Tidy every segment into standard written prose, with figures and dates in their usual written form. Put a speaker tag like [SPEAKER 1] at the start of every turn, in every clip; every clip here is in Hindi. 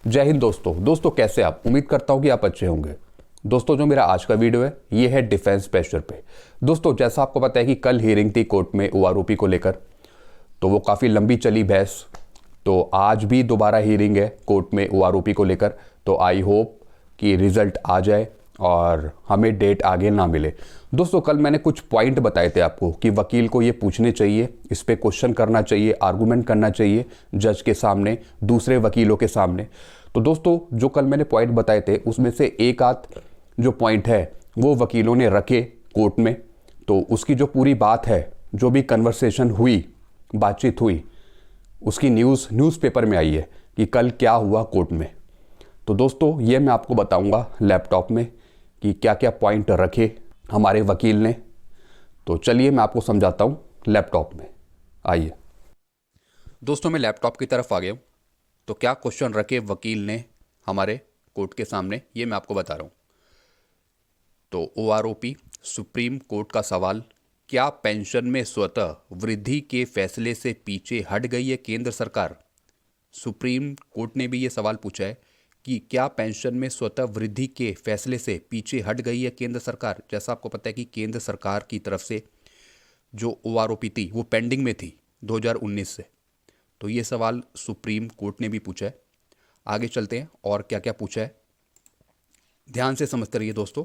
[SPEAKER 1] जय हिंद दोस्तों कैसे आप। उम्मीद करता हूं कि आप अच्छे होंगे। दोस्तों जो मेरा आज का वीडियो है ये है डिफेंस प्रेशर पे। दोस्तों जैसा आपको पता है कि कल हियरिंग थी कोर्ट में ओआरओपी को लेकर, तो वो काफ़ी लंबी चली बहस। तो आज भी दोबारा हियरिंग है कोर्ट में ओआरओपी को लेकर। तो आई होप कि रिजल्ट आ जाए और हमें डेट आगे ना मिले। दोस्तों कल मैंने कुछ पॉइंट बताए थे आपको कि वकील को ये पूछने चाहिए, इस पे क्वेश्चन करना चाहिए, आर्गूमेंट करना चाहिए जज के सामने, दूसरे वकीलों के सामने। तो दोस्तों जो कल मैंने पॉइंट बताए थे उसमें से एक आध जो पॉइंट है वो वकीलों ने रखे कोर्ट में। तो उसकी जो पूरी बात है, जो भी कन्वर्सेशन हुई, बातचीत हुई, उसकी न्यूज़पेपर में आई है कि कल क्या हुआ कोर्ट में। तो दोस्तों ये मैं आपको बताऊंगा लैपटॉप में कि क्या क्या पॉइंट रखे हमारे वकील ने। तो चलिए मैं आपको समझाता हूँ लैपटॉप में। आइए दोस्तों, मैं लैपटॉप की तरफ आ गया हूँ। तो क्या क्वेश्चन रखे वकील ने हमारे कोर्ट के सामने, ये मैं आपको बता रहा हूँ। तो ओआरओपी सुप्रीम कोर्ट का सवाल, क्या पेंशन में स्वतः वृद्धि के फैसले से पीछे हट गई है केंद्र सरकार। सुप्रीम कोर्ट ने भी ये सवाल पूछा है कि क्या पेंशन में स्वतः वृद्धि के फैसले से पीछे हट गई है केंद्र सरकार। जैसा आपको पता है कि केंद्र सरकार की तरफ से जो ओआरओपी थी वो पेंडिंग में थी 2019 से। तो ये सवाल सुप्रीम कोर्ट ने भी पूछा है। आगे चलते हैं और क्या क्या पूछा है, ध्यान से समझते रहिए दोस्तों।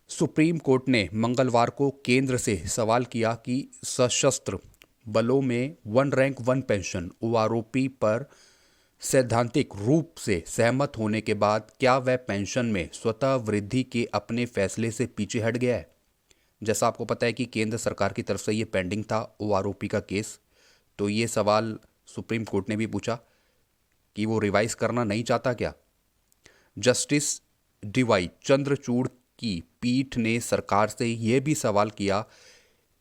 [SPEAKER 1] सुप्रीम कोर्ट ने मंगलवार को केंद्र से सवाल किया कि सशस्त्र बलों में one rank one pension OROP पर सैद्धांतिक रूप से सहमत होने के बाद क्या वह पेंशन में स्वतः वृद्धि के अपने फैसले से पीछे हट गया है। जैसा आपको पता है कि केंद्र सरकार की तरफ से ये पेंडिंग था ओआरओपी का केस। तो ये सवाल सुप्रीम कोर्ट ने भी पूछा कि वो रिवाइज करना नहीं चाहता क्या। जस्टिस डीवाई चंद्रचूड़ की पीठ ने सरकार से यह भी सवाल किया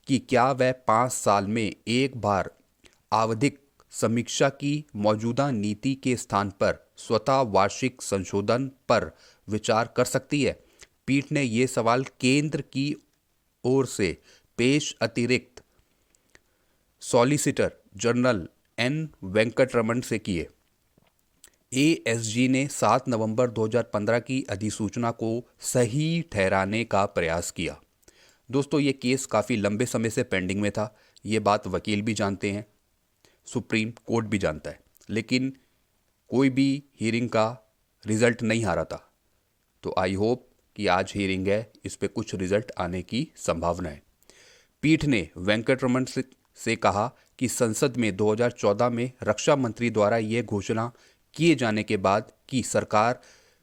[SPEAKER 1] कि क्या वह 5 साल में एक बार आवधिक समीक्षा की मौजूदा नीति के स्थान पर स्वतः वार्षिक संशोधन पर विचार कर सकती है। पीठ ने यह सवाल केंद्र की ओर से पेश अतिरिक्त सॉलिसिटर जनरल एन वेंकटरमण से किए। एएसजी ने 7 नवंबर 2015 की अधिसूचना को सही ठहराने का प्रयास किया। दोस्तों ये केस काफ़ी लंबे समय से पेंडिंग में था। ये बात वकील भी जानते हैं, सुप्रीम कोर्ट भी जानता है, लेकिन कोई भी हियरिंग का रिजल्ट नहीं आ रहा था। तो आई होप कि आज हियरिंग है, इस पे कुछ रिजल्ट आने की संभावना है। पीठ ने वेंकटरमण से कहा कि संसद में 2014 में रक्षा मंत्री द्वारा यह घोषणा किए जाने के बाद कि सरकार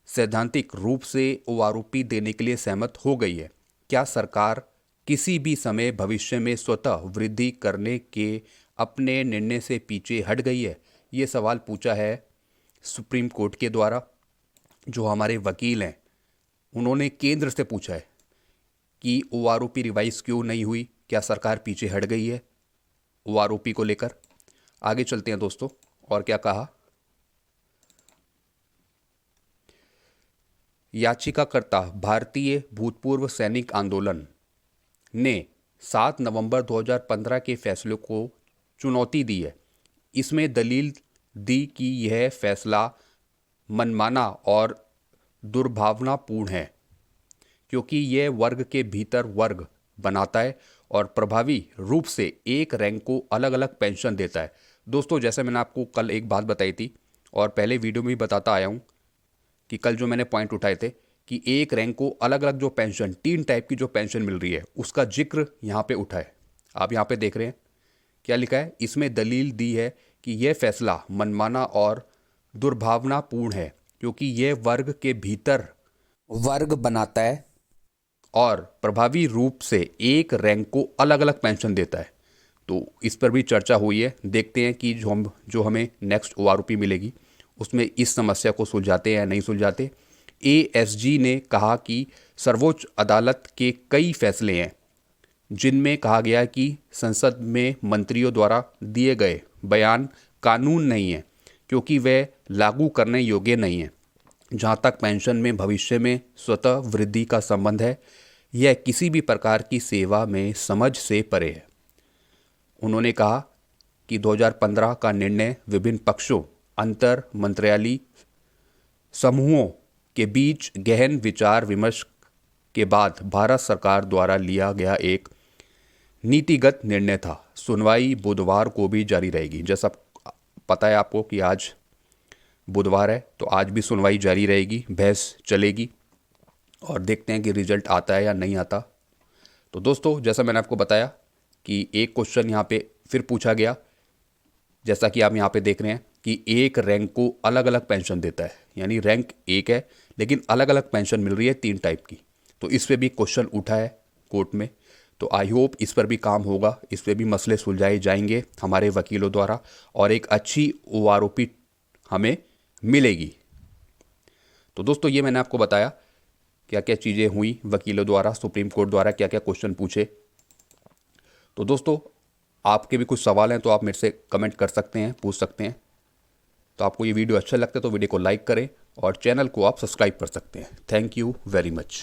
[SPEAKER 1] सैद्धांतिक रूप से ओआरओपी देने के लिए सहमत हो गई है, क्या सरकार किसी भी समय भविष्य में स्वतः वृद्धि करने के अपने निर्णय से पीछे हट गई है। ये सवाल पूछा है सुप्रीम कोर्ट के द्वारा। जो हमारे वकील हैं उन्होंने केंद्र से पूछा है कि ओआरओपी रिवाइज क्यों नहीं हुई, क्या सरकार पीछे हट गई है ओआरओपी को लेकर। आगे चलते हैं दोस्तों, और क्या कहा। याचिकाकर्ता भारतीय भूतपूर्व सैनिक आंदोलन ने 7 नवंबर 2015 के फैसले को चुनौती दी है। इसमें दलील दी कि यह फैसला मनमाना और दुर्भावनापूर्ण है क्योंकि यह वर्ग के भीतर वर्ग बनाता है और प्रभावी रूप से एक रैंक को अलग अलग पेंशन देता है। दोस्तों जैसे मैंने आपको कल एक बात बताई थी और पहले वीडियो में भी बताता आया हूँ कि कल जो मैंने पॉइंट उठाए थे कि एक रैंक को अलग अलग जो पेंशन, 3 टाइप की जो पेंशन मिल रही है उसका जिक्र यहाँ पे उठा है। आप यहाँ पे देख रहे हैं क्या लिखा है, इसमें दलील दी है कि यह फैसला मनमाना और दुर्भावनापूर्ण है क्योंकि यह वर्ग के भीतर वर्ग बनाता है और प्रभावी रूप से एक रैंक को अलग अलग पेंशन देता है। तो इस पर भी चर्चा हुई है। देखते हैं कि जो हमें नेक्स्ट ओआरओपी मिलेगी उसमें इस समस्या को सुलझाते हैं या नहीं सुलझाते। एएसजी ने कहा कि सर्वोच्च अदालत के कई फैसले हैं जिनमें कहा गया कि संसद में मंत्रियों द्वारा दिए गए बयान कानून नहीं है क्योंकि वे लागू करने योग्य नहीं हैं। जहाँ तक पेंशन में भविष्य में स्वतः वृद्धि का संबंध है, यह किसी भी प्रकार की सेवा में समझ से परे है। उन्होंने कहा कि 2015 का निर्णय विभिन्न पक्षों, अंतर मंत्रालयी समूहों के बीच गहन विचार विमर्श के बाद भारत सरकार द्वारा लिया गया एक नीतिगत निर्णय था। सुनवाई बुधवार को भी जारी रहेगी। जैसा पता है आपको कि आज बुधवार है, तो आज भी सुनवाई जारी रहेगी, बहस चलेगी और देखते हैं कि रिजल्ट आता है या नहीं आता। तो दोस्तों, जैसा मैंने आपको बताया कि एक क्वेश्चन यहाँ पे फिर पूछा गया, जैसा कि आप यहाँ पे देख रहे हैं कि एक रैंक को अलग अलग पेंशन देता है, यानी रैंक एक है लेकिन अलग अलग पेंशन मिल रही है 3 टाइप की। तो इस पे भी क्वेश्चन उठा है कोर्ट में, तो आई होप इस पर भी काम होगा, इस पे भी मसले सुलझाए जाएंगे हमारे वकीलों द्वारा और एक अच्छी OROP हमें मिलेगी। तो दोस्तों, ये मैंने आपको बताया क्या क्या चीज़ें हुई वकीलों द्वारा, सुप्रीम कोर्ट द्वारा क्या क्या क्वेश्चन पूछे। तो दोस्तों, आपके भी कुछ सवाल हैं तो आप मेरे से कमेंट कर सकते हैं, पूछ सकते हैं। तो आपको ये वीडियो अच्छा लगता है तो वीडियो को लाइक करें और चैनल को आप सब्सक्राइब कर सकते हैं। Thank you very much.